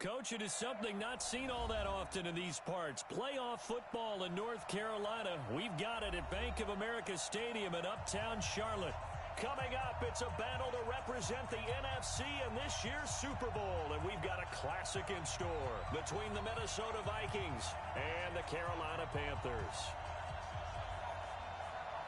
Coach. It is something not seen all that often in these parts. Playoff football in North Carolina. We've got it at Bank of America Stadium in Uptown Charlotte. Coming up, it's a battle to represent the NFC in this year's Super Bowl. And we've got a classic in store between the Minnesota Vikings and the Carolina Panthers.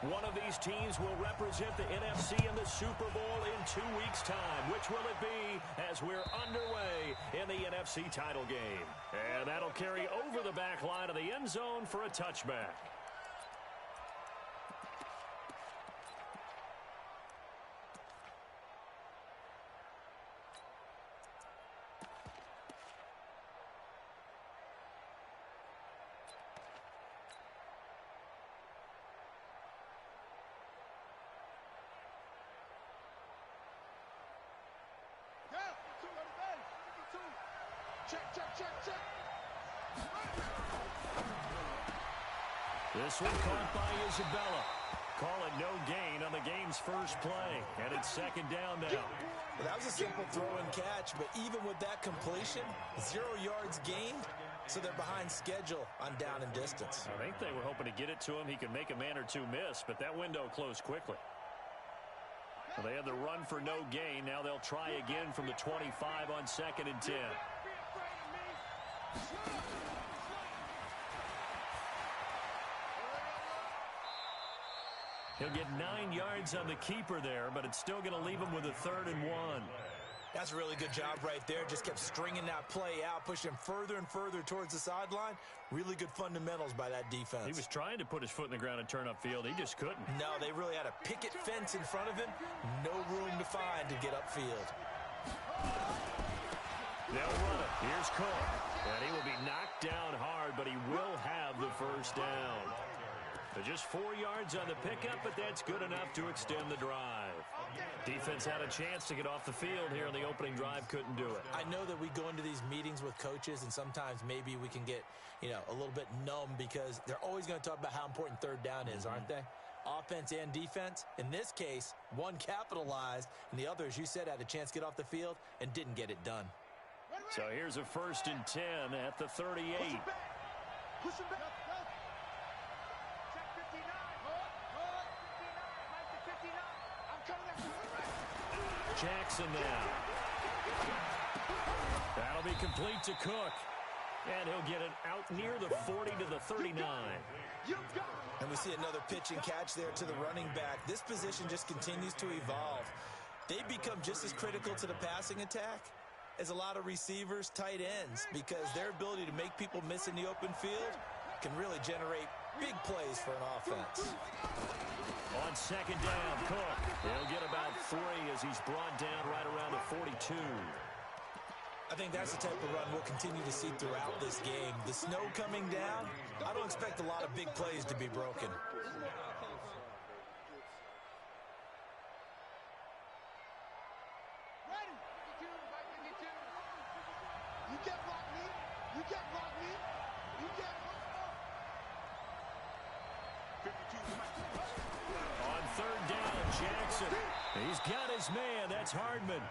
One of these teams will represent the NFC in the Super Bowl in 2 weeks' time. Which will it be as we're underway in the NFC title game? And that'll carry over the back line of the end zone for a touchback. This one caught by Isabella. Call it no gain on the game's first play. And it's second down now. Well, that was a simple throw and catch, but even with that completion, 0 yards gained, so they're behind schedule on down and distance. I think they were hoping to get it to him. He could make a man or two miss, but that window closed quickly. Well, they had the run for no gain. Now they'll try again from the 25 on 2nd and 10. He'll get 9 yards on the keeper there, but it's still going to leave him with a 3rd and 1. That's a really good job right there. Just kept stringing that play out, pushing further and further towards the sideline. Really good fundamentals by that defense. He was trying to put his foot in the ground and turn upfield. He just couldn't. No, they really had a picket fence in front of him. No room to find to get upfield. They'll run it. Here's Cook. And he will be knocked down hard, but he will have the first down. So just 4 yards on the pickup, but that's good enough to extend the drive. Defense had a chance to get off the field here in the opening drive, couldn't do it. I know that we go into these meetings with coaches, and sometimes maybe we can get, a little bit numb because they're always going to talk about how important third down is, aren't they? Offense and defense. In this case, one capitalized, and the other, as you said, had a chance to get off the field and didn't get it done. So here's a 1st and 10 at the 38. Push him back. Jackson now. That'll be complete to Cook. And he'll get it out near the 40 to the 39. And we see another pitch and catch there to the running back. This position just continues to evolve. They become just as critical to the passing attack as a lot of receivers, tight ends, because their ability to make people miss in the open field can really generate big plays for an offense. On 2nd down, Cook. He'll get about 3 as he's brought down right around the 42. I think that's the type of run we'll continue to see throughout this game. The snow coming down, I don't expect a lot of big plays to be broken. Ready. You can't block me. You can't block me. You can't block me. On 3rd down, Jackson. He's got his man. That's Hardman.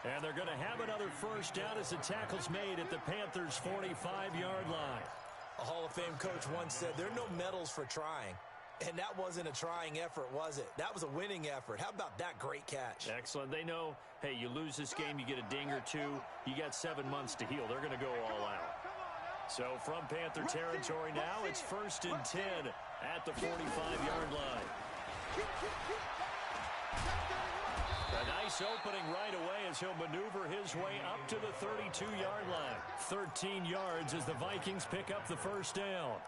And they're going to have another first down as the tackle's made at the Panthers' 45-yard line. A Hall of Fame coach once said, there are no medals for trying. And that wasn't a trying effort, was it? That was a winning effort. How about that great catch? Excellent. They know, hey, you lose this game, you get a ding or two. You got 7 months to heal. They're going to go all out. So from Panther territory now, it's 1st and 10 at the 45-yard line. A nice opening right away as he'll maneuver his way up to the 32-yard line. 13 yards as the Vikings pick up the first down.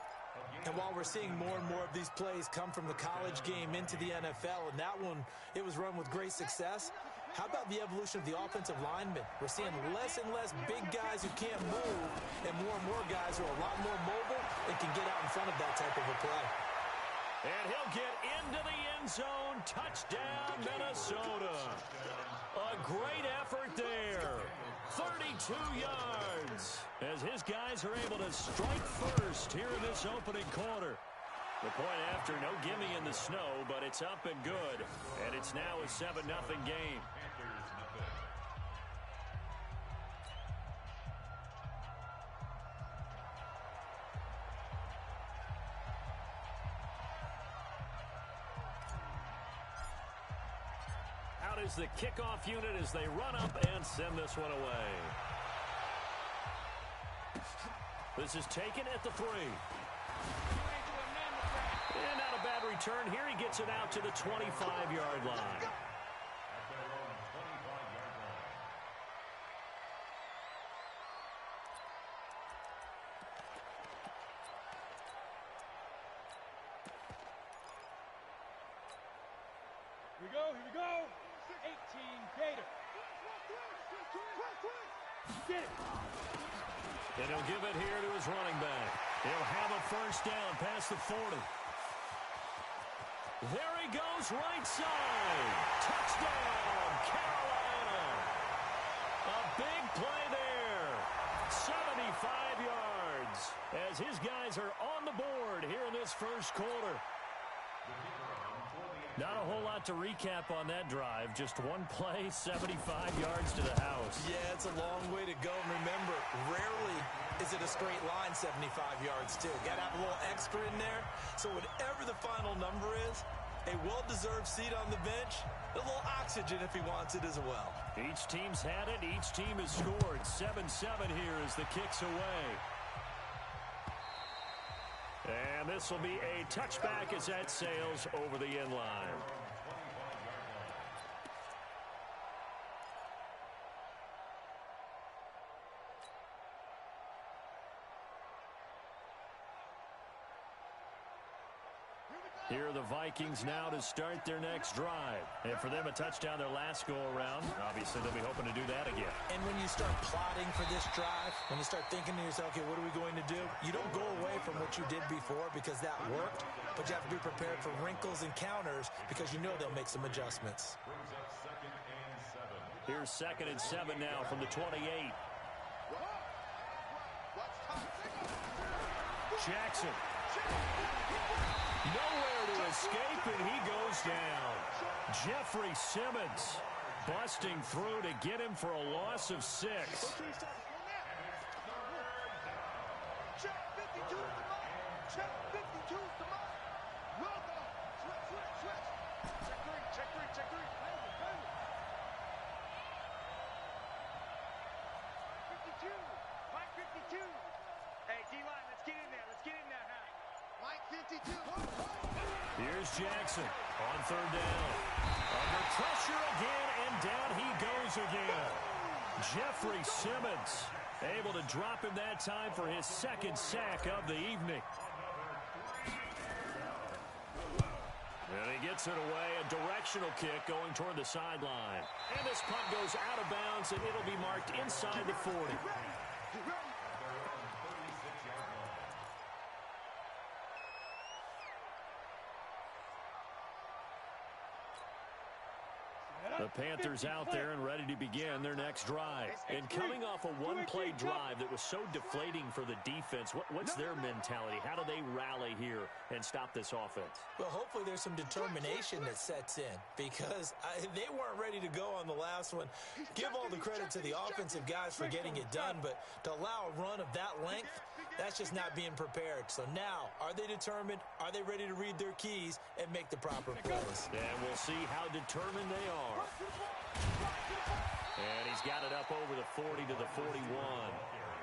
And while we're seeing more and more of these plays come from the college game into the NFL, and that one, it was run with great success, how about the evolution of the offensive linemen? We're seeing less and less big guys who can't move and more guys who are a lot more mobile and can get out in front of that type of a play. And he'll get into the end zone. Touchdown, Minnesota. A great effort there. 32 yards as his guys are able to strike first here in this opening quarter. The point after, no gimme in the snow, but it's up and good. And it's now a 7-0 game. out as the kickoff unit as they run up and send this one away. This is taken at the 3. And not a bad return here. He gets it out to the 25-yard line. Here we go. 18 Gator. Get it. And he'll give it here to his running back. He'll have a first down past the 40. There he goes, right side. Touchdown, Carolina. A big play there. 75 yards as his guys are on the board here in this first quarter. Not a whole lot to recap on that drive. Just one play, 75 yards to the house. Yeah, it's a long way to go. And remember, rarely is it a straight line 75 yards, too. Got to have a little extra in there. So whatever the final number is, a well-deserved seat on the bench, a little oxygen if he wants it as well. Each team's had it. Each team has scored. 7-7 here as the kick's away. And this will be a touchback as that sails over the end line. Here are the Vikings now to start their next drive. And for them, a touchdown their last go-around. Obviously, they'll be hoping to do that again. And when you start plotting for this drive, when you start thinking to yourself, okay, what are we going to do? You don't go away from what you did before because that worked, but you have to be prepared for wrinkles and counters because you know they'll make some adjustments. Here's 2nd and 7 now from the 28. Jackson. Nowhere to escape, and he goes down. Jeffrey Simmons busting through to get him for a loss of 6. Check 52 is the mark. Check 52 is the mark. Well done. Switch. Check 3. 52. Mike 52. Hey, D-line, let's get in there. Mike 52. Here's Jackson on 3rd down. Under pressure again, and down he goes again. Jeffrey Simmons able to drop him that time for his 2nd sack of the evening. And he gets it away, a directional kick going toward the sideline. And this punt goes out of bounds, and it'll be marked inside the 40. The Panthers out there and ready to begin their next drive. And coming off a one-play drive that was so deflating for the defense, what's their mentality? How do they rally here and stop this offense? Well, hopefully there's some determination that sets in because they weren't ready to go on the last one. Give all the credit to the offensive guys for getting it done, but to allow a run of that length, that's just not being prepared. So now, are they determined? Are they ready to read their keys and make the proper plays? And we'll see how determined they are. And he's got it up over the 40 to the 41.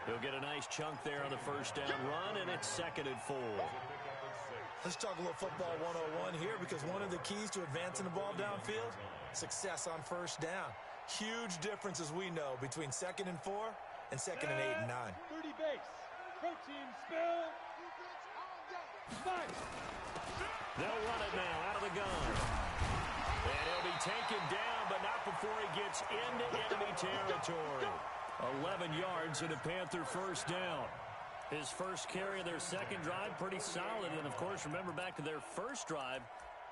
He'll get a nice chunk there on the first down run, and it's 2nd and 4. Let's talk a little football 101 here because one of the keys to advancing the ball downfield, success on first down. Huge difference, as we know, between 2nd and 4 and 2nd and 8 and 9. 30 base. Protein spill. Nice. They'll run it now out of the gun. And he'll be taken down, but not before he gets into enemy territory. 11 yards and a Panther first down. His first carry of their second drive, pretty solid. And, of course, remember back to their first drive,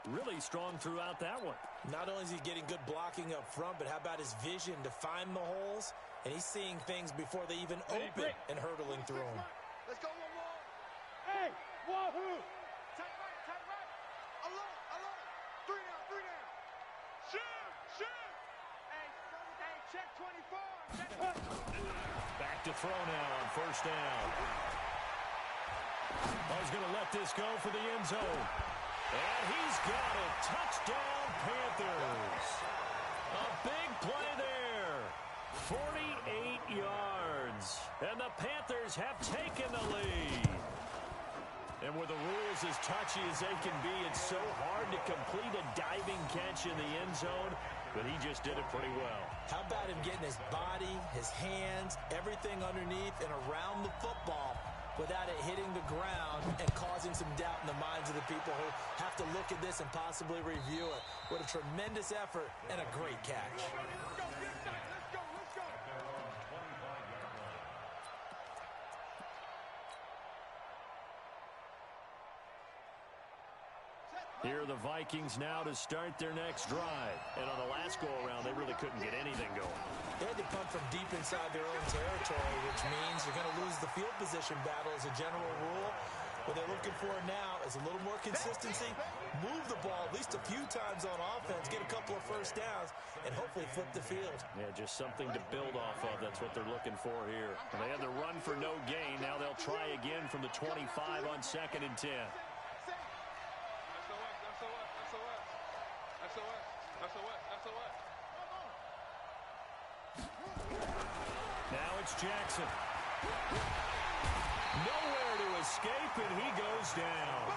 really strong throughout that one. Not only is he getting good blocking up front, but how about his vision to find the holes? And he's seeing things before they even open and hurtling through them. Let's go, one. Hey, wahoo! Tight right. Alone. 3 down. Shoot. Hey, check 24. Back to throw now on first down. He's going to let this go for the end zone. And he's got it. Touchdown, Panthers. A big play there. 48 yards. And the Panthers have taken the lead. And with the rules as touchy as they can be, it's so hard to complete a diving catch in the end zone, but he just did it pretty well. How about him getting his body, his hands, everything underneath and around the football without it hitting the ground and causing some doubt in the minds of the people who have to look at this and possibly review it. What a tremendous effort and a great catch. Here are the Vikings now to start their next drive. And on the last go-around, they really couldn't get anything going. They had to punt from deep inside their own territory, which means you're going to lose the field position battle as a general rule. What they're looking for now is a little more consistency, move the ball at least a few times on offense, get a couple of first downs, and hopefully flip the field. Yeah, just something to build off of. That's what they're looking for here. And they had the run for no gain. Now they'll try again from the 25 on 2nd and 10. Now it's Jackson. Nowhere to escape, and he goes down.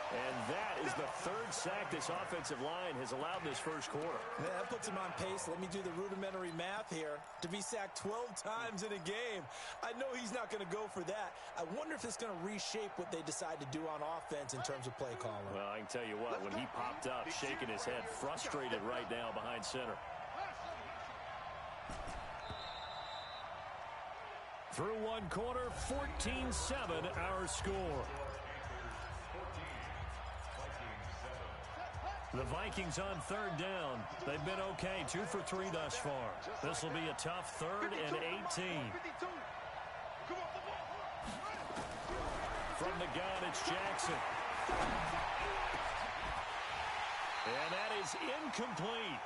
And that is the 3rd sack this offensive line has allowed this first quarter. Yeah, that puts him on pace. Let me do the rudimentary math here. To be sacked 12 times in a game, I know he's not going to go for that. I wonder if it's going to reshape what they decide to do on offense in terms of play calling. Well, I can tell you what, when he popped up, shaking his head, frustrated right now behind center. Through one quarter, 14-7 our score. The Vikings on 3rd down. They've been okay, 2 for 3 thus far. This will be a tough 3rd and 18. From the gun, it's Jackson. And that is incomplete.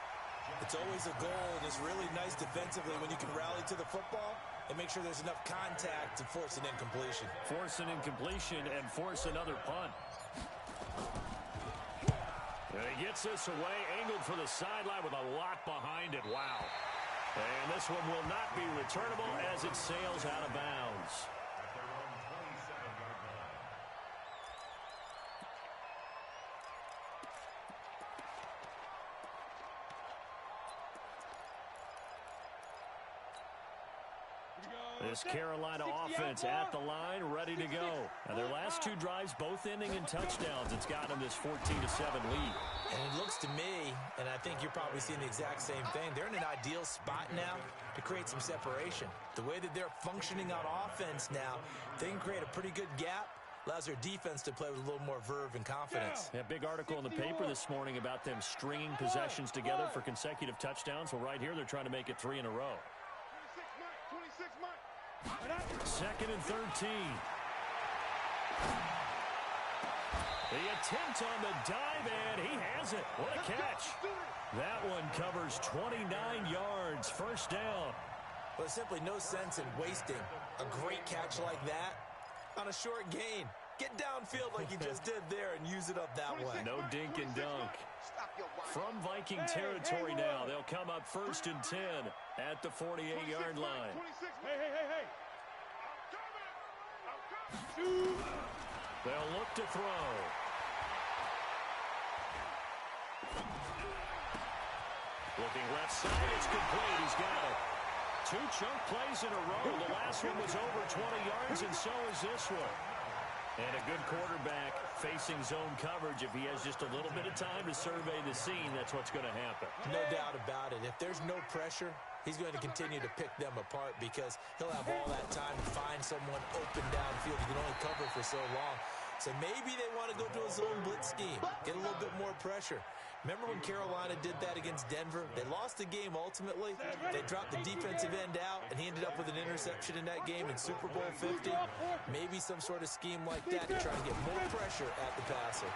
It's always a goal, and it's really nice defensively when you can rally to the football and make sure there's enough contact to force an incompletion. Force an incompletion and force another punt. And he gets this away, angled for the sideline with a lot behind it. Wow. And this one will not be returnable as it sails out of bounds. This Carolina offense at the line, ready to go. Now their last 2 drives, both ending in touchdowns. It's got them this 14-7 lead. And it looks to me, and I think you're probably seeing the exact same thing, they're in an ideal spot now to create some separation. The way that they're functioning on offense now, they can create a pretty good gap. Allows their defense to play with a little more verve and confidence. Yeah, big article in the paper this morning about them stringing possessions together for consecutive touchdowns. Well, right here, they're trying to make it 3 in a row. 2nd and 13. The attempt on the dive, and he has it. What a catch. That one covers 29 yards. First down. Well, there's simply no sense in wasting a great catch like that on a short gain. Get downfield like you just did there and use it up that way. No dink and dunk. From Viking territory now, they'll come up 1st and 10 at the 48-yard line. Hey. They'll look to throw. Looking left side, it's complete. He's got it. 2 chunk plays in a row. The last one was over 20 yards, and so is this one. And a good quarterback facing zone coverage. If he has just a little bit of time to survey the scene, that's what's going to happen. No doubt about it. If there's no pressure, he's going to continue to pick them apart because he'll have all that time to find someone open downfield. He can only cover for so long. So maybe they want to go to a zone blitz scheme, get a little bit more pressure. Remember when Carolina did that against Denver? They lost the game ultimately. They dropped the defensive end out, and he ended up with an interception in that game in Super Bowl 50. Maybe some sort of scheme like that to try to get more pressure at the passer.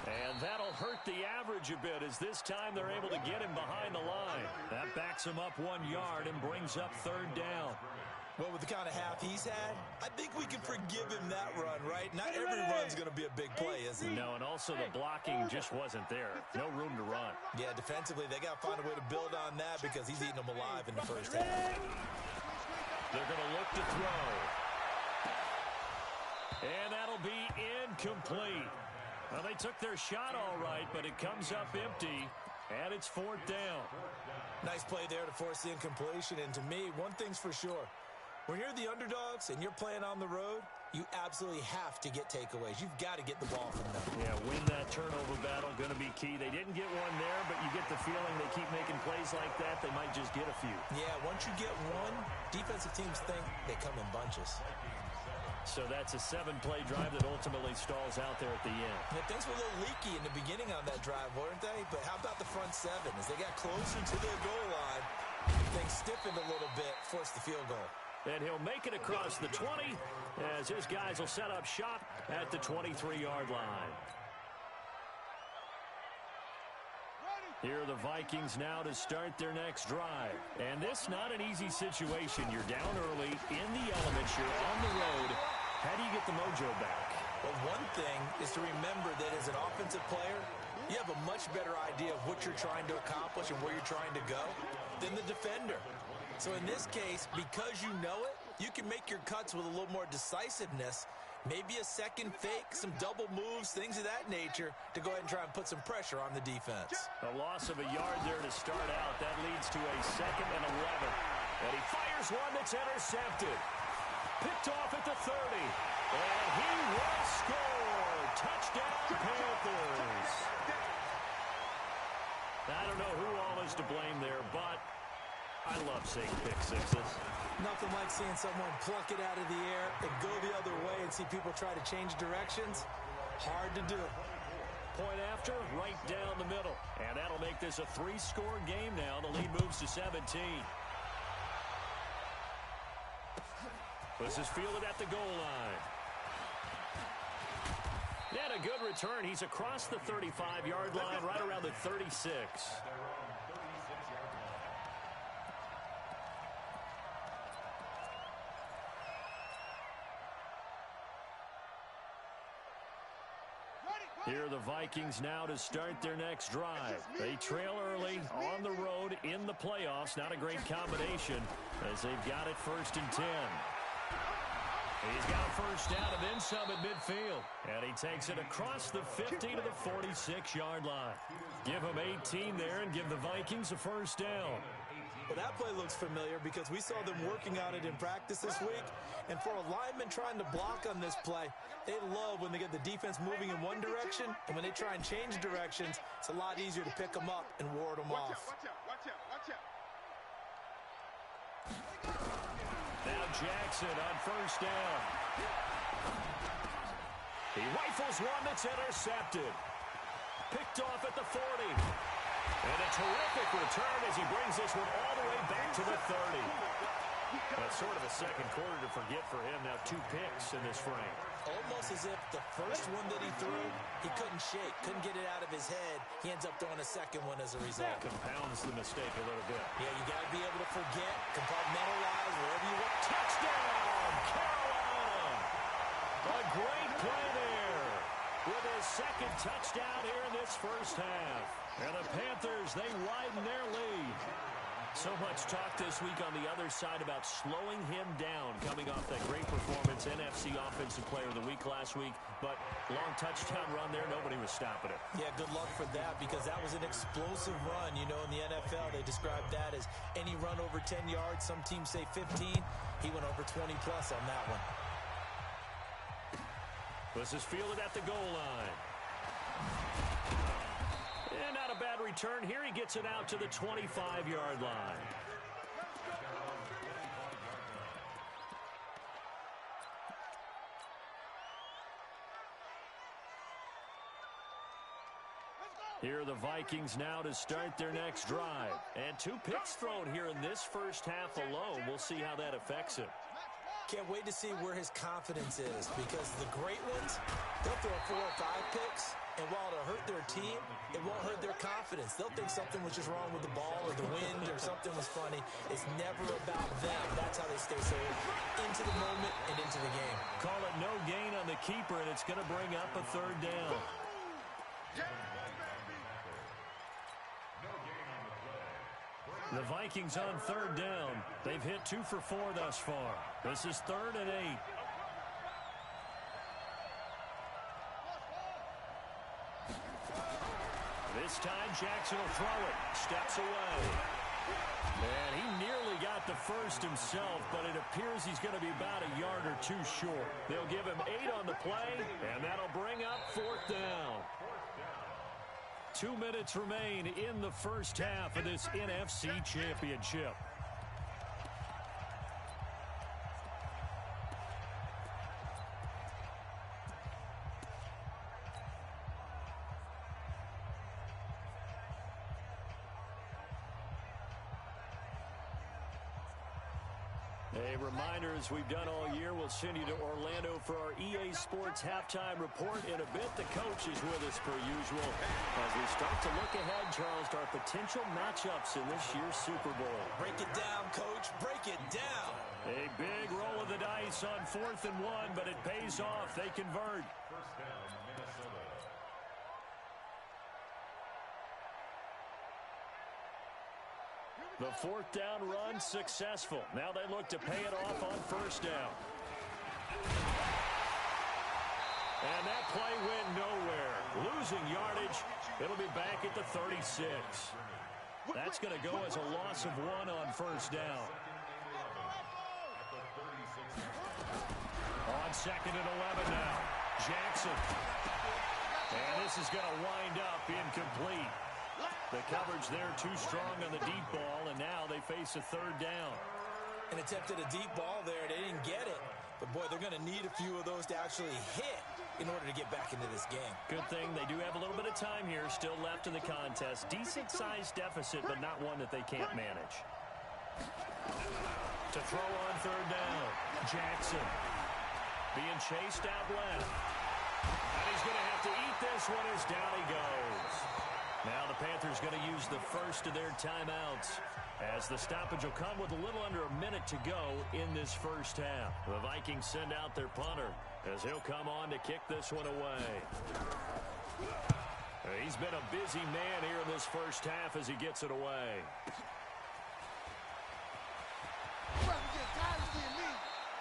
And that'll hurt the average a bit as this time they're able to get him behind the line. That backs him up 1 yard and brings up 3rd down. Well, with the kind of half he's had, I think we can forgive him that run, right? Not every run's going to be a big play, is it? No, and also the blocking just wasn't there. No room to run. Yeah, defensively, they got to find a way to build on that because he's eating them alive in the first half. They're going to look to throw. And that'll be incomplete. Well, they took their shot all right, but it comes up empty, and it's 4th down. Nice play there to force the incompletion. And to me, one thing's for sure. When you're the underdogs and you're playing on the road, you absolutely have to get takeaways. You've got to get the ball from them. Yeah, win that turnover battle, going to be key. They didn't get one there, but you get the feeling they keep making plays like that, they might just get a few. Yeah, once you get one, defensive teams think they come in bunches. So that's a 7-play drive that ultimately stalls out there at the end. Yeah, things were a little leaky in the beginning on that drive, weren't they? But how about the front 7? As they got closer to the goal line, things stiffened a little bit, forced the field goal. And he'll make it across the 20 as his guys will set up shop at the 23-yard line. Here are the Vikings now to start their next drive. And this not an easy situation. You're down early, in the elements, you're on the road. How do you get the mojo back? Well, one thing is to remember that as an offensive player, you have a much better idea of what you're trying to accomplish and where you're trying to go than the defender. So in this case, because you know it, you can make your cuts with a little more decisiveness, maybe a second fake, some double moves, things of that nature, to go ahead and try and put some pressure on the defense. A loss of a yard there to start out. That leads to a 2nd and 11. And he fires one that's intercepted. Picked off at the 30. And he will score. Touchdown, Panthers. I don't know who all is to blame there, but I love seeing pick sixes. Nothing like seeing someone pluck it out of the air and go the other way and see people try to change directions. Hard to do. Point after, right down the middle. And that'll make this a 3-score game now. The lead moves to 17. This is fielded at the goal line. And a good return. He's across the 35-yard line, right around the 36. Here are the Vikings now to start their next drive. They trail early on the road in the playoffs. Not a great combination as they've got it 1st and 10. He's got a first down and then some at midfield. And he takes it across the 50 to the 46-yard line. Give him 18 there and give the Vikings a first down. Well, that play looks familiar because we saw them working on it in practice this week. And for a lineman trying to block on this play, they love when they get the defense moving in one direction. And when they try and change directions, it's a lot easier to pick them up and ward them off. Watch out. Now Jackson on first down. He rifles one that's intercepted. Picked off at the 40. And a terrific return as he brings this one all the way back to the 30. That's sort of a second quarter to forget for him. Now 2 picks in this frame. Almost as if the first one that he threw, he couldn't shake, couldn't get it out of his head. He ends up throwing a second one as a result. Compounds the mistake a little bit. Yeah, you got to be able to forget, compartmentalize, wherever you want. Touchdown, Carolina! A great play there with his 2nd touchdown here in this first half. And the Panthers, they widen their lead. So much talk this week on the other side about slowing him down, coming off that great performance, NFC Offensive Player of the Week last week. But long touchdown run there, nobody was stopping it. Yeah, good luck for that because that was an explosive run. You know, in the NFL, they describe that as any run over 10 yards. Some teams say 15. He went over 20-plus on that one. This is fielded at the goal line. And not a bad return here. He gets it out to the 25-yard line. Here are the Vikings now to start their next drive. And 2 picks thrown here in this first half alone. We'll see how that affects him. Can't wait to see where his confidence is because the great ones, They'll throw 4 or 5 picks, and while it'll hurt their team, it won't hurt their confidence. They'll think something was just wrong with the ball or the wind or something was funny. It's never about them. That's how they stay so into the moment and into the game. Call it no gain on the keeper, and it's going to bring up a 3rd down. The Vikings on 3rd down. They've hit 2 for 4 thus far. This is 3rd and 8. This time Jackson will throw it. Steps away. And he nearly got the first himself, but it appears he's going to be about a yard or 2 short. They'll give him 8 on the play, and that'll bring up 4th down. 2 minutes remain in the first half of this NFC Championship. A reminder, as we've done all year, we'll send you to Orlando for our EA Sports halftime report. In a bit, the coach is with us per usual as we start to look ahead, Charles, to our potential matchups in this year's Super Bowl. Break it down, Coach. Break it down. A big roll of the dice on 4th and 1, but it pays off. They convert. The 4th down run successful. Now they look to pay it off on 1st down. And that play went nowhere. Losing yardage. It'll be back at the 36. That's going to go as a loss of 1 on 1st down. On 2nd and 11 now. Jackson. And this is going to wind up incomplete. The coverage there too strong on the deep ball, and now they face a 3rd down. An attempt at a deep ball there. They didn't get it. But, boy, they're going to need a few of those to actually hit in order to get back into this game. Good thing they do have a little bit of time here still left in the contest. Decent-sized deficit, but not one that they can't manage. To throw on 3rd down. Jackson being chased out left. And he's going to have to eat this one as down he goes. Now the Panthers going to use the first of their timeouts as the stoppage will come with a little under a minute to go in this first half. The Vikings send out their punter as he'll come on to kick this one away. He's been a busy man here in this first half as he gets it away.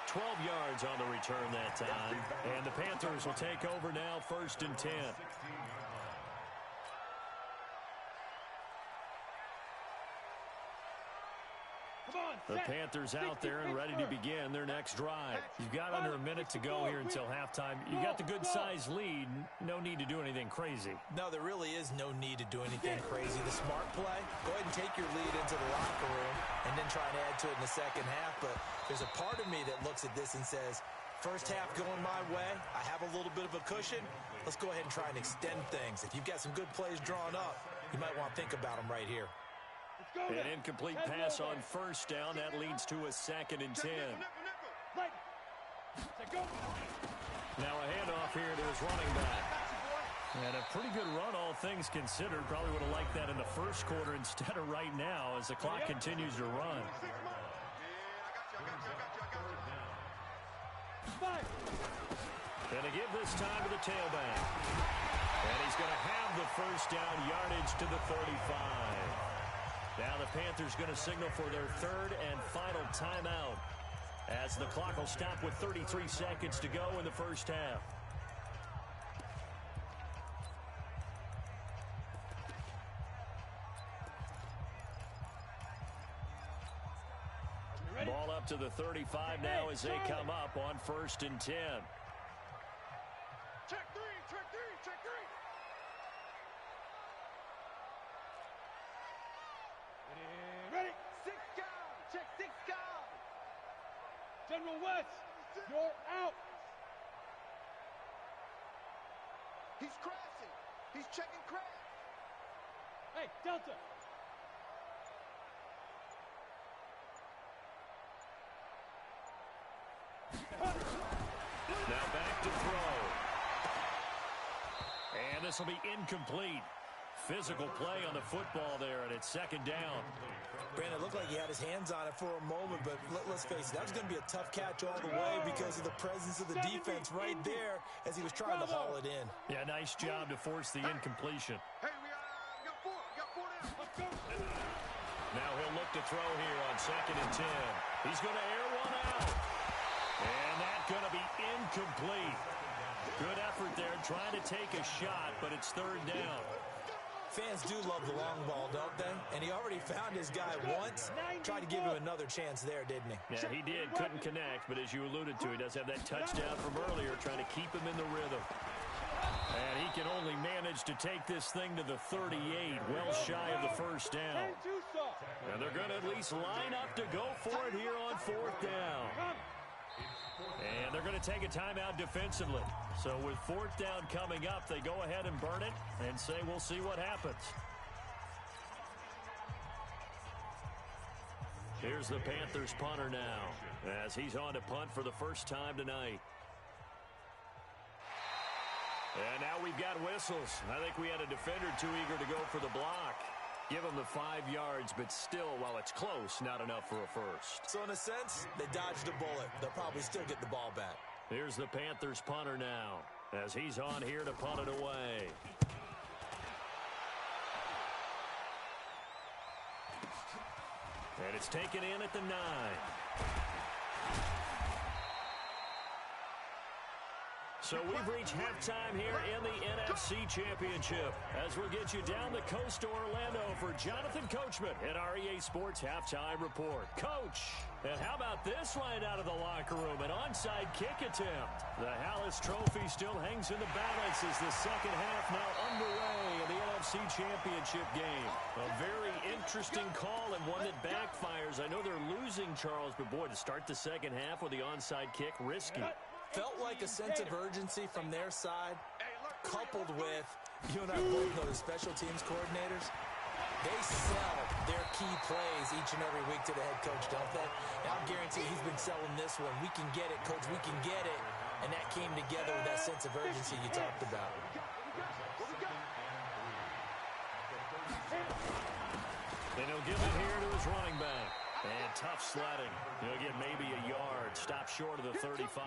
12 yards on the return that time. And the Panthers will take over now 1st and 10. The Panthers out there and ready to begin their next drive. You've got under a minute to go here until halftime. You got the good-sized lead. No need to do anything crazy. No, there really is no need to do anything crazy. The smart play, go ahead and take your lead into the locker room and then try and add to it in the second half. But there's a part of me that looks at this and says, first half going my way, I have a little bit of a cushion. Let's go ahead and try and extend things. If you've got some good plays drawn up, you might want to think about them right here. An incomplete pass on 1st down. That leads to a 2nd and 10. Now a handoff here to his running back. And a pretty good run, all things considered. Probably would have liked that in the first quarter instead of right now as the clock continues to run. Gonna give this time to the tailback. And he's going to have the first down yardage to the 35. Now the Panthers going to signal for their 3rd and final timeout as the clock will stop with 33 seconds to go in the first half. Ball up to the 35 now as they come up on 1st and 10. Check 3, check 3, check 3. Ready? 6 down, check 6 down. General West, you're out. He's crashing. He's checking crash. Hey, Delta. Now back to throw. this will be incomplete. Physical play on the football there, and it's second down. Brandon, it looked like he had his hands on it for a moment, but let's face it, that was going to be a tough catch all the way because of the presence of the defense right there as he was trying to haul it in. Yeah, nice job to force the incompletion. Hey, we got four. We got four down. Let's go. Now he'll look to throw here on 2nd and 10. He's going to air one out. And that's going to be incomplete. Good effort there trying to take a shot, but it's third down. Fans do love the long ball, don't they? And he already found his guy once. Tried to give him another chance there, didn't he? Yeah, he did. Couldn't connect, but as you alluded to, he does have that touchdown from earlier, trying to keep him in the rhythm. And he can only manage to take this thing to the 38, well shy of the first down. And they're going to at least line up to go for it here on 4th down. And they're going to take a timeout defensively. So with 4th down coming up, they go ahead and burn it and say we'll see what happens. Here's the Panthers punter now as he's on to punt for the first time tonight. And now we've got whistles. I think we had a defender too eager to go for the block. Give them the 5 yards, but still, while it's close, not enough for a first. So in a sense, they dodged a bullet. They'll probably still get the ball back. Here's the Panthers punter now as he's on here to punt it away. And it's taken in at the 9. So we've reached halftime here in the NFC Championship as we'll get you down the coast to Orlando for Jonathan Coachman at our EA Sports Halftime Report. Coach, and how about this line out of the locker room? An onside kick attempt. The Hallis Trophy still hangs in the balance as the second half now underway in the NFC Championship game. A very interesting call and one that backfires. I know they're losing, Charles, but boy, to start the second half with the onside kick, risky. Felt like a sense of urgency from their side, coupled with, you and I both know the special teams coordinators, they sell their key plays each and every week to the head coach, don't they? Now, I guarantee he's been selling this one. We can get it, coach, we can get it. And that came together with that sense of urgency you talked about. Then he'll give it here to his running back. And tough sledding. He'll get maybe a yard. Stop short of the 35.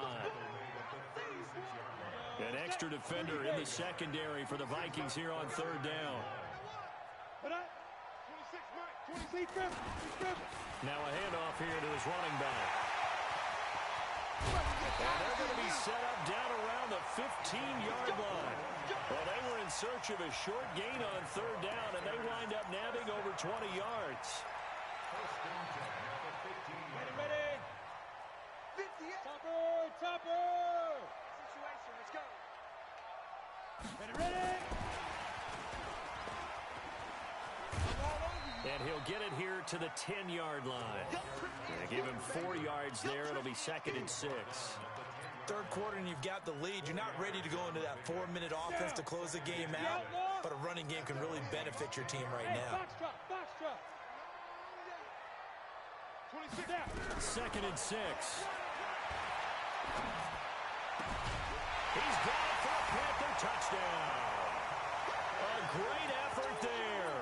An extra defender in the secondary for the Vikings here on 3rd down. Now a handoff here to his running back. And they're going to be set up down around the 15-yard line. Well, they were in search of a short gain on 3rd down, and they wind up nabbing over 20 yards. Ready. 58. Topper. Situation, let's go. Ready. And he'll get it here to the 10-yard line. Give him 4 yards there. It'll be 2nd and 6. Third quarter and you've got the lead. You're not ready to go into that 4-minute offense to close the game out, but a running game can really benefit your team right now. Box trap. 2nd and 6. He's got it for a Panther touchdown. A great effort there.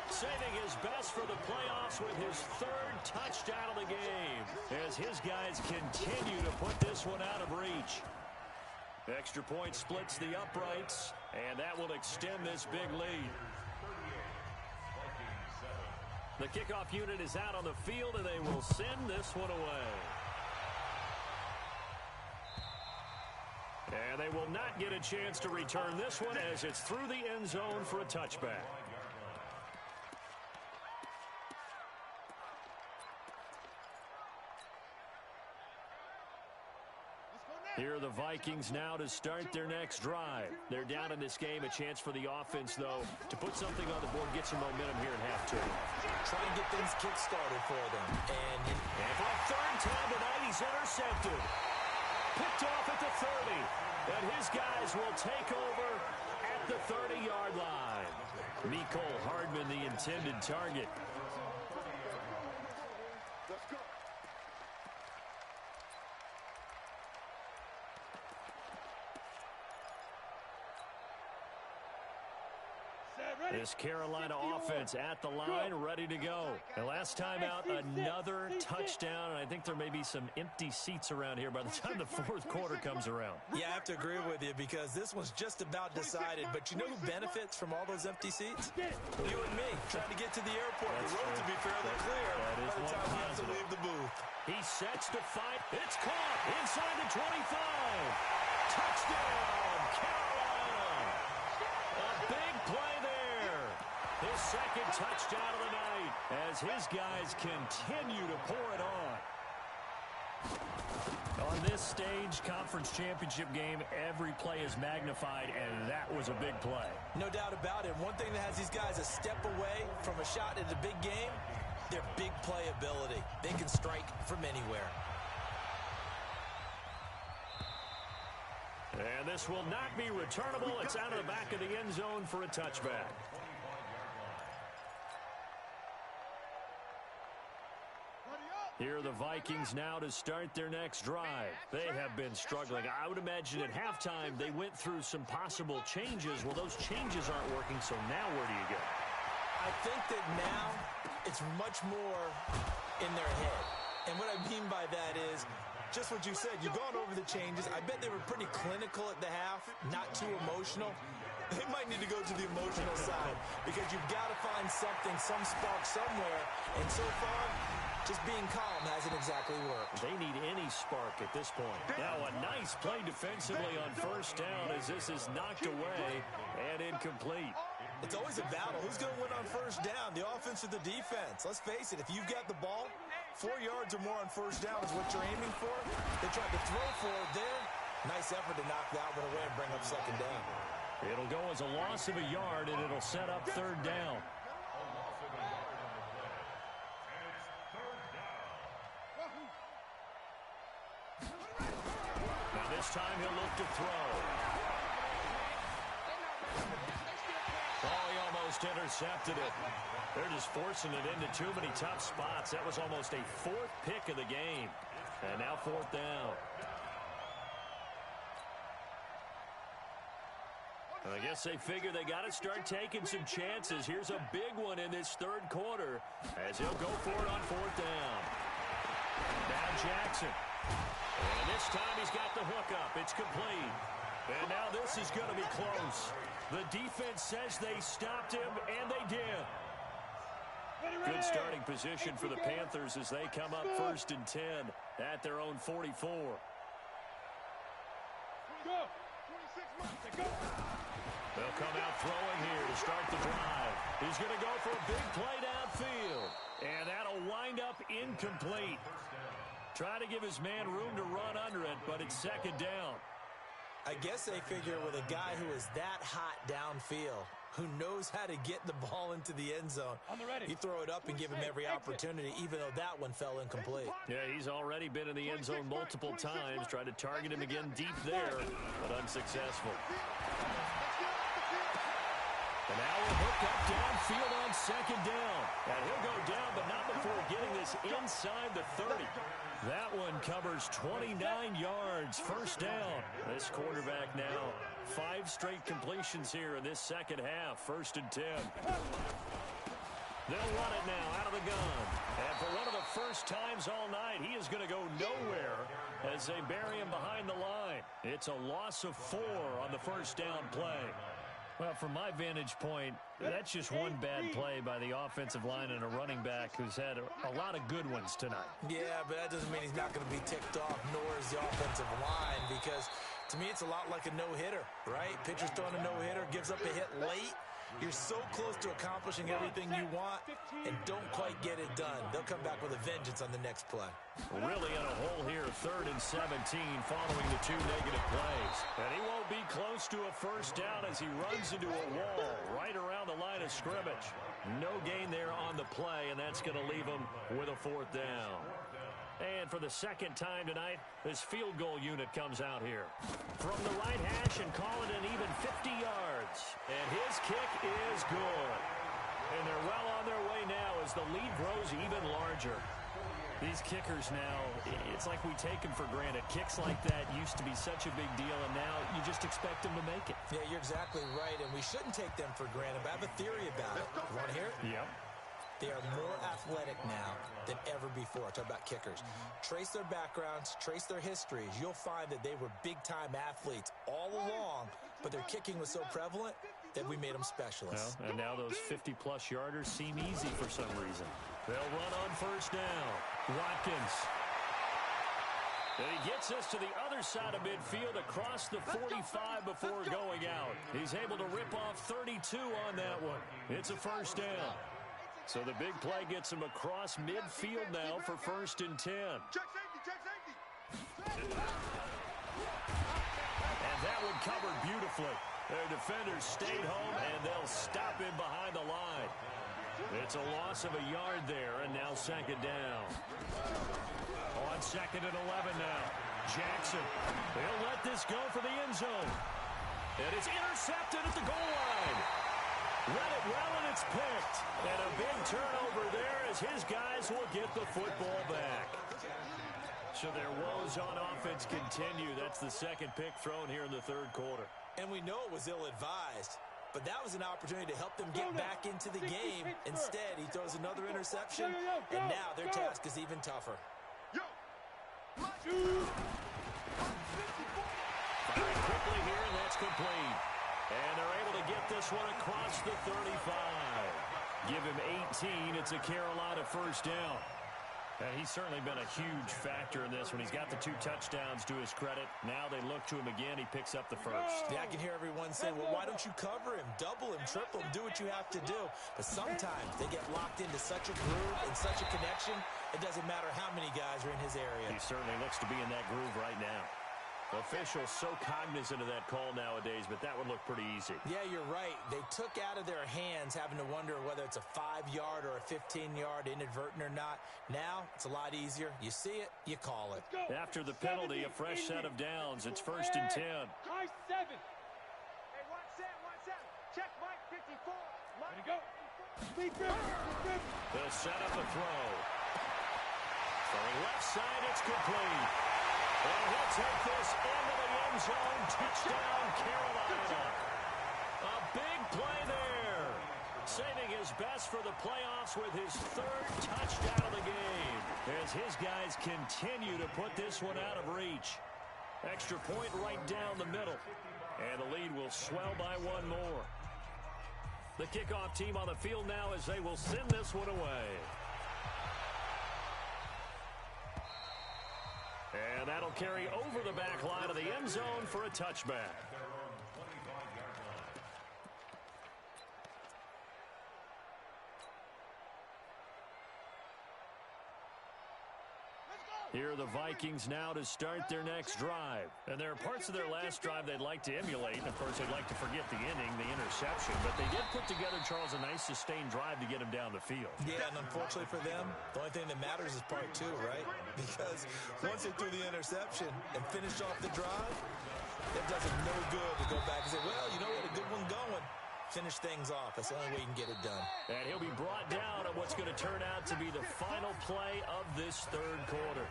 Saving his best for the playoffs with his 3rd touchdown of the game as his guys continue to put this one out of reach. Extra point splits the uprights, and that will extend this big lead. The kickoff unit is out on the field, and they will send this one away. And they will not get a chance to return this one as it's through the end zone for a touchback. Here are the Vikings now to start their next drive. They're down in this game. A chance for the offense, though, to put something on the board, get some momentum here in half two. Try and get things kick-started for them. And for a 3rd time tonight, he's intercepted. Picked off at the 30. And his guys will take over at the 30-yard line. Mecole Hardman, the intended target. Let's go. This Carolina offense at the line, ready to go. And last time out, another touchdown, and I think there may be some empty seats around here by the time the fourth quarter comes around. Yeah, I have to agree with you because this one's just about decided. But you know who benefits from all those empty seats? You and me, trying to get to the airport. The roads will be fairly clear by the time we have to leave the booth. He sets to fight. It's caught inside the 25. Touchdown, Carolina. A big play there. His second touchdown of the night as his guys continue to pour it on. On this stage, conference championship game, every play is magnified, and that was a big play. No doubt about it. One thing that has these guys a step away from a shot at a big game, their big play ability. They can strike from anywhere. And this will not be returnable. It's out of the back of the end zone for a touchback. Here are the Vikings now to start their next drive. They have been struggling. I would imagine at halftime they went through some possible changes. Well, those changes aren't working, so now where do you go? I think that now it's much more in their head. And what I mean by that is just what you said. You've gone over the changes. I bet they were pretty clinical at the half, not too emotional. They might need to go to the emotional side because you've got to find something, some spark somewhere. And so far, just being calm hasn't exactly worked. They need any spark at this point. Now a nice play defensively on first down as this is knocked away and incomplete. It's always a battle. Who's going to win on first down, the offense or the defense? Let's face it, if you've got the ball, 4 yards or more on first down is what you're aiming for. They tried to throw for it there. Nice effort to knock that one away and bring up second down. It'll go as a loss of a yard, and it'll set up third down. Now this time he'll look to throw. Oh, he almost intercepted it. They're just forcing it into too many tough spots. That was almost a fourth pick of the game. And now fourth down. I guess they figure they got to start taking some chances. Here's a big one in this third quarter as he'll go for it on fourth down. Now Jackson. And this time he's got the hook up. It's complete. And now this is going to be close. The defense says they stopped him, and they did. Good starting position for the Panthers as they come up 1st and 10 at their own 44. They'll come out throwing here to start the drive. He's going to go for a big play downfield. And that'll wind up incomplete. Try to give his man room to run under it, but it's second down. I guess they figure with a guy who is that hot downfield, who knows how to get the ball into the end zone, you throw it up and give him every opportunity, even though that one fell incomplete. Yeah, he's already been in the end zone multiple times. Tried to target him again deep there, but unsuccessful. And now we'll hook up downfield on second down. And he'll go down, but not before getting this inside the 30. That one covers 29 yards. First down. This quarterback now 5 straight completions here in this second half. 1st and 10. They'll run it now out of the gun. And for one of the first times all night, he is going to go nowhere as they bury him behind the line. It's a loss of 4 on the first down play. Well, from my vantage point, that's just one bad play by the offensive line and a running back who's had a lot of good ones tonight. Yeah, but that doesn't mean he's not going to be ticked off, nor is the offensive line, because to me it's a lot like a no-hitter, right? Pitcher's throwing a no-hitter, gives up a hit late. You're so close to accomplishing everything you want and don't quite get it done. They'll come back with a vengeance on the next play. Really in a hole here, 3rd and 17 following the 2 negative plays. And he won't be close to a first down as he runs into a wall right around the line of scrimmage. No gain there on the play, and that's going to leave him with a 4th down. And for the second time tonight, this field goal unit comes out here. From the right hash and call it an even 50 yards. And his kick is good. And they're well on their way now as the lead grows even larger. These kickers now, it's like we take them for granted. Kicks like that used to be such a big deal, and now you just expect them to make it. Yeah, you're exactly right, and we shouldn't take them for granted, but I have a theory about it. You want to hear it? Yep. They are more athletic now than ever before. Talk about kickers. Trace their backgrounds, trace their histories. You'll find that they were big-time athletes all along, but their kicking was so prevalent that we made them specialists. Well, and now those 50-plus yarders seem easy for some reason. They'll run on first down. Watkins. And he gets us to the other side of midfield across the 45 before going out. He's able to rip off 32 on that one. It's a first down. So the big play gets him across midfield now for 1st and 10. Check safety, check safety. And that one covered beautifully. Their defenders stayed home, and they'll stop him behind the line. It's a loss of a yard there, and now 2nd down. On 2nd and 11 now. Jackson. He'll let this go for the end zone. And it's intercepted at the goal line. Read it well, and it's picked. And a big turnover there as his guys will get the football back. So their woes on offense continue. That's the 2nd pick thrown here in the 3rd quarter. And we know it was ill-advised, but that was an opportunity to help them get back into the game. Instead, he throws another interception, and now their task is even tougher. Firing quickly here, and that's complete. And they're able to get this one across the 35. Give him 18. It's a Carolina first down. And he's certainly been a huge factor in this when he's got the 2 touchdowns to his credit. Now they look to him again. He picks up the first. Yeah, I can hear everyone saying, well, why don't you cover him? Double him, triple him, do what you have to do. But sometimes they get locked into such a groove and such a connection, it doesn't matter how many guys are in his area. He certainly looks to be in that groove right now. Officials so cognizant of that call nowadays, but that would look pretty easy. Yeah, you're right. They took out of their hands having to wonder whether it's a 5-yard or a 15-yard inadvertent or not. Now, it's a lot easier. You see it, you call it. After the penalty, a fresh set of downs. It's 1st and 10. High 7. Hey, watch that. Check Mike 54. Ready to go. Speed dribble. They'll set up a throw. Throwing left side, it's complete. And he'll take this into the end zone. Touchdown, Carolina. A big play there. Saving his best for the playoffs with his 3rd touchdown of the game. As his guys continue to put this one out of reach. Extra point right down the middle. And the lead will swell by 1 more. The kickoff team on the field now as they will send this one away. And that'll carry over the back line of the end zone for a touchback. Here are the Vikings now to start their next drive. And there are parts of their last drive they'd like to emulate. And, of course, they'd like to forget the inning, the interception. But they did put together, Charles, a nice sustained drive to get him down the field. Yeah, and unfortunately for them, the only thing that matters is part 2, right? Because once they threw the interception and finished off the drive, it does them no good to go back and say, well, you know what, a good one going. Finish things off. That's the only way you can get it done. And he'll be brought down on what's going to turn out to be the final play of this 3rd quarter.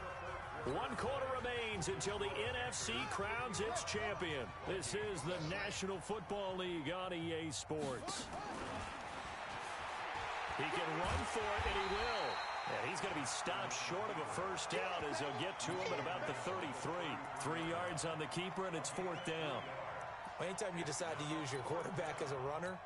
1 quarter remains until the NFC crowns its champion. This is the National Football League on EA Sports. He can run for it, and he will. And he's going to be stopped short of a first down as they'll get to him at about the 33. 3 yards on the keeper, and it's 4th down. Anytime you decide to use your quarterback as a runner,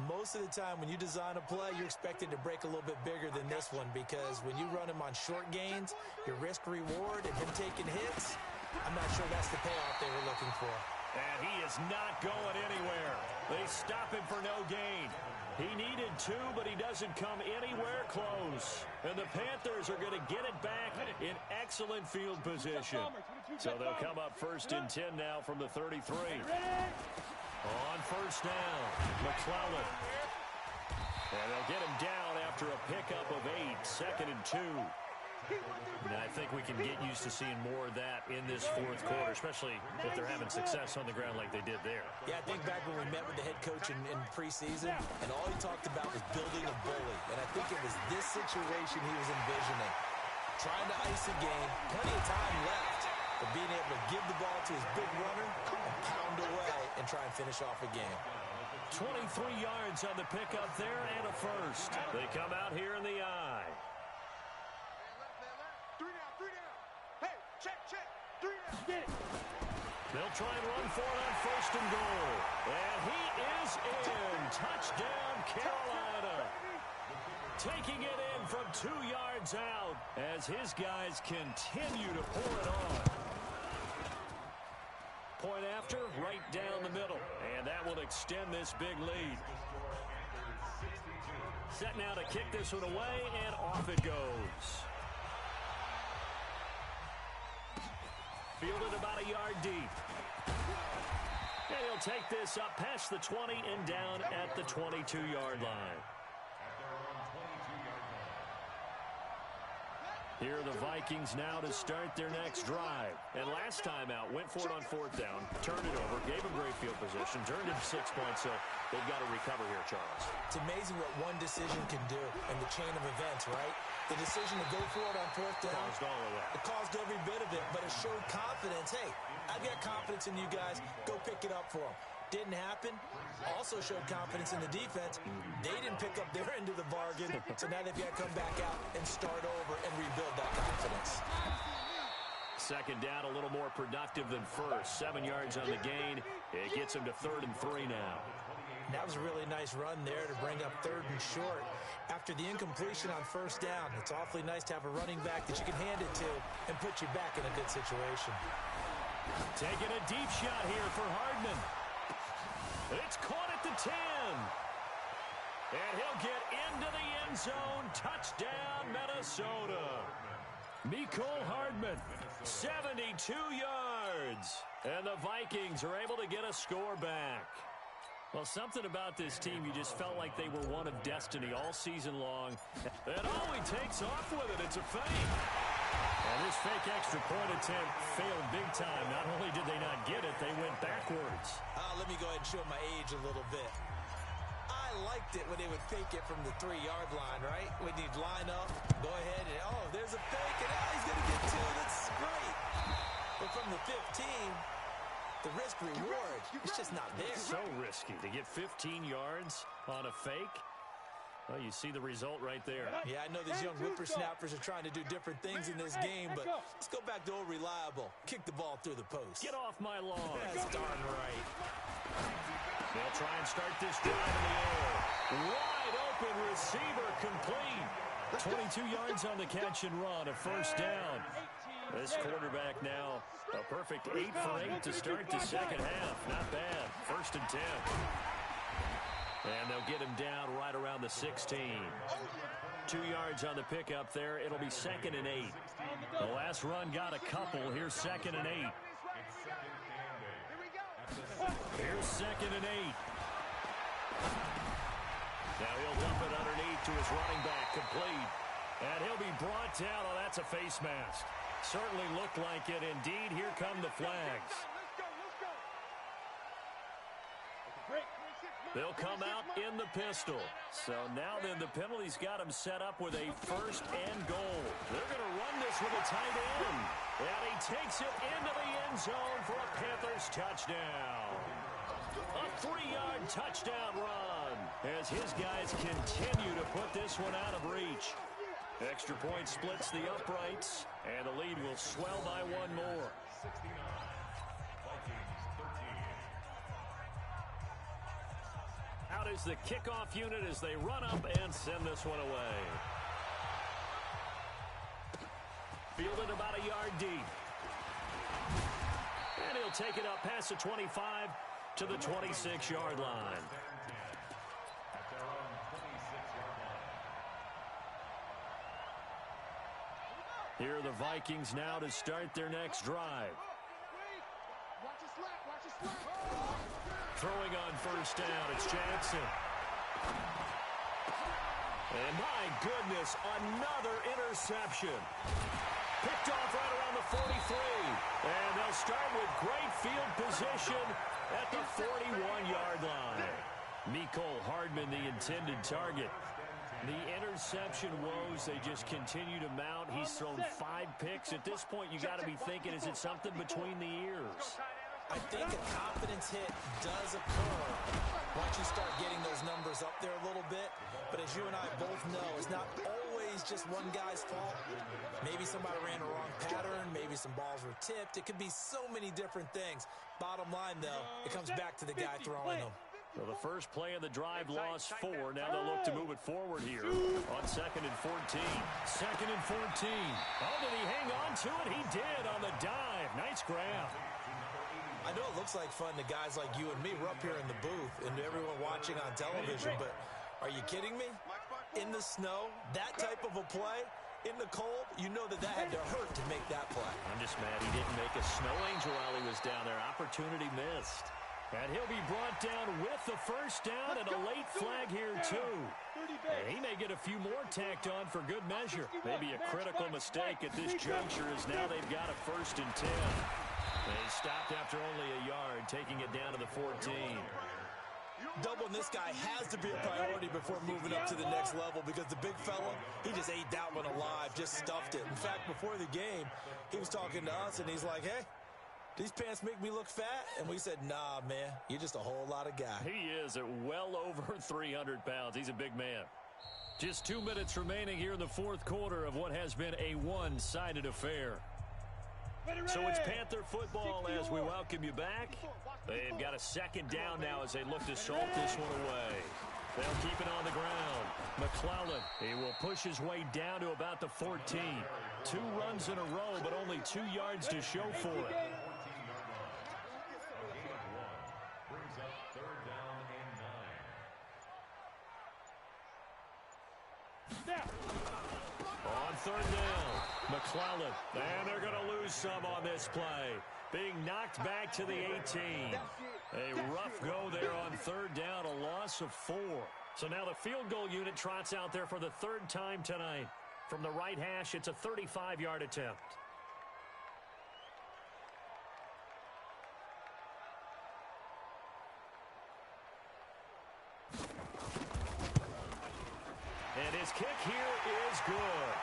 most of the time when you design a play, you're expected to break a little bit bigger than this one, because when you run him on short gains, your risk-reward and him taking hits, I'm not sure that's the payoff they were looking for. And he is not going anywhere. They stop him for no gain. He needed 2, but he doesn't come anywhere close. And the Panthers are going to get it back in excellent field position. So they'll come up 1st and 10 now from the 33. On first down, McClellan. And they'll get him down after a pickup of 8, 2nd and 2. And I think we can get used to seeing more of that in this 4th quarter, especially if they're having success on the ground like they did there. Yeah, I think back when we met with the head coach in preseason, and all he talked about was building a bully. And I think it was this situation he was envisioning. Trying to ice the game. Plenty of time left. But being able to give the ball to his big runner and pound away and try and finish off a game. 23 yards on the pickup there and a first. They come out here in the eye. Three down. Hey, check. Three down. Get it. They'll try and run for it on first and goal. And he is in. Touchdown, Carolina. Taking it in from 2 yards out as his guys continue to pour it on. Point after, right down the middle. And that will extend this big lead. Set now to kick this one away, and off it goes. Fielded about a yard deep. And he'll take this up past the 20 and down at the 22-yard line. Here are the Vikings now to start their next drive. And last time out, went for it on fourth down, turned it over, gave him great field position, turned it 6 points, so they've got to recover here, Charles. It's amazing what one decision can do in the chain of events, right? The decision to go for it on fourth down. Caused all of that. It caused every bit of it, but it showed confidence. Hey, I've got confidence in you guys. Go pick it up for them. Didn't happen. Also showed confidence in the defense. They didn't pick up their end of the bargain, so now they've got to come back out and start over and rebuild that confidence. Second down, a little more productive than first. 7 yards on the gain. It gets him to 3rd and 3 now. That was a really nice run there to bring up 3rd and short. After the incompletion on first down, it's awfully nice to have a running back that you can hand it to and put you back in a good situation. Taking a deep shot here for Hardman. It's caught at the 10. And he'll get into the end zone. Touchdown, Minnesota. Mecole Hardman, 72 yards. And the Vikings are able to get a score back. Well, something about this team, you just felt like they were one of destiny all season long. And he takes off with it. It's a fake. And this fake extra point attempt failed big time. Not only did they not get it, they went backwards. Let me go ahead and show my age a little bit. I liked it when they would fake it from the 3-yard line, right? When you'd line up, go ahead, and there's a fake, and he's going to get 2. That's great. But from the 15, the risk-reward, it's just not there. So risky to get 15 yards on a fake. Well, you see the result right there. Yeah, I know these young whippersnappers are trying to do different things in this game, but let's go back to old reliable. Kick the ball through the post. Get off my lawn. That's darn right. They'll try and start this drive in the air. Wide open receiver complete. 22 yards on the catch and run, a first down. This quarterback now, a perfect 8 for 8 to start the second half. Not bad. 1st and 10. And they'll get him down right around the 16. 2 yards on the pickup there. It'll be 2nd and 8. The last run got a couple. Here's 2nd and 8. Here's 2nd and 8. Now he'll dump it underneath to his running back, complete. And he'll be brought down. Oh, that's a face mask. Certainly looked like it. Indeed, here come the flags. They'll come out in the pistol. So now then the penalty's got him set up with a 1st and goal. They're going to run this with a tight end. And he takes it into the end zone for a Panthers touchdown. A 3-yard touchdown run as his guys continue to put this one out of reach. Extra point splits the uprights, and the lead will swell by 1 more. Out is the kickoff unit as they run up and send this one away. Fielded about a yard deep. And he'll take it up past the 25 to the 26-yard line. Here are the Vikings now to start their next drive. Throwing on first down, it's Jackson. And my goodness, another interception. Picked off right around the 43. And they'll start with great field position at the 41-yard line. Mecole Hardman, the intended target. The interception woes, they just continue to mount. He's thrown 5 picks. At this point, you got to be thinking, is it something between the ears? I think a confidence hit does occur once you start getting those numbers up there a little bit. But as you and I both know, it's not always just one guy's fault. Maybe somebody ran a wrong pattern. Maybe some balls were tipped. It could be so many different things. Bottom line, though, it comes back to the guy throwing them. So the first play of the drive lost 4. Now they'll look to move it forward here on 2nd and 14. 2nd and 14. Oh, did he hang on to it? He did on the dive. Nice grab. I know it looks like fun to guys like you and me. We're up here in the booth and everyone watching on television, but are you kidding me? In the snow, that type of a play, in the cold, you know that had to hurt to make that play. I'm just mad he didn't make a snow angel while he was down there. Opportunity missed. And he'll be brought down with the first down and a late flag here, too. And he may get a few more tacked on for good measure. Maybe a critical mistake at this juncture as now they've got a 1st and 10. They stopped after only a yard, taking it down to the 14. Doubling this guy has to be a priority before moving up to the next level because the big fella, he just ate that one alive, just stuffed it. In fact, before the game, he was talking to us, and he's like, hey, these pants make me look fat? And we said, nah, man, you're just a whole lot of guy. He is at well over 300 pounds. He's a big man. Just 2 minutes remaining here in the 4th quarter of what has been a one-sided affair. So it's Panther football as we welcome you back. They've got a 2nd down now as they look to salt this one away. They'll keep it on the ground. McClellan, he will push his way down to about the 14. 2 runs in a row, but only 2 yards to show for it. On 3rd down, McClellan, and they're going to lose some on this play. Being knocked back to the 18. A rough go there on 3rd down, a loss of 4. So now the field goal unit trots out there for the 3rd time tonight. From the right hash, it's a 35-yard attempt. And his kick here is good.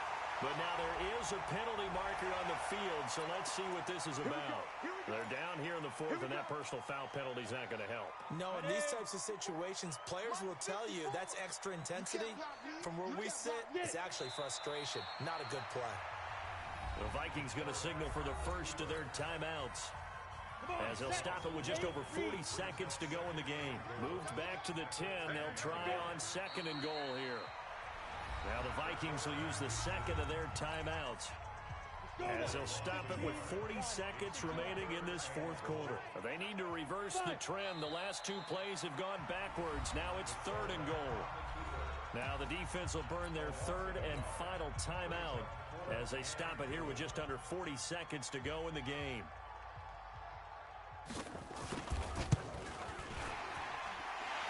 But now there is a penalty marker on the field, so let's see what this is about. They're down here in the 4th, and that personal foul penalty is not going to help. No, in these types of situations, players will tell you that's extra intensity. From where we sit, it's actually frustration. Not a good play. The Vikings going to signal for the first of their timeouts, as they'll stop it with just over 40 seconds to go in the game. Moved back to the 10. They'll try on 2nd and goal here. Now the Vikings will use the 2nd of their timeouts, as they'll stop it with 40 seconds remaining in this 4th quarter. They need to reverse the trend. The last 2 plays have gone backwards. Now it's 3rd and goal. Now the defense will burn their 3rd and final timeout as they stop it here with just under 40 seconds to go in the game.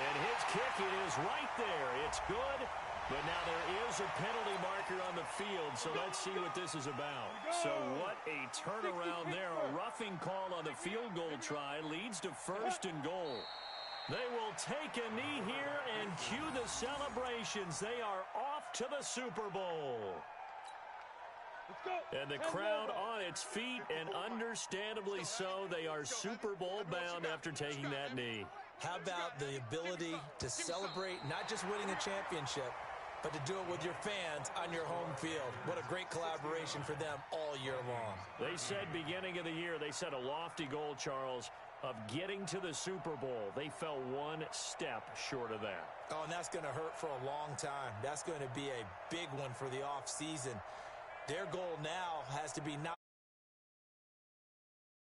And his kick, it is right there. It's good. But now there is a penalty marker on the field, so let's see what this is about. So what a turnaround there. A roughing call on the field goal try leads to 1st and goal. They will take a knee here and cue the celebrations. They are off to the Super Bowl. And the crowd on its feet, and understandably so. They are Super Bowl bound after taking that knee. How about the ability to celebrate not just winning a championship, but to do it with your fans on your home field? What a great collaboration for them all year long. They said beginning of the year, they set a lofty goal, Charles, of getting to the Super Bowl. They fell 1 step short of that. Oh, and that's going to hurt for a long time. That's going to be a big one for the offseason. Their goal now has to be not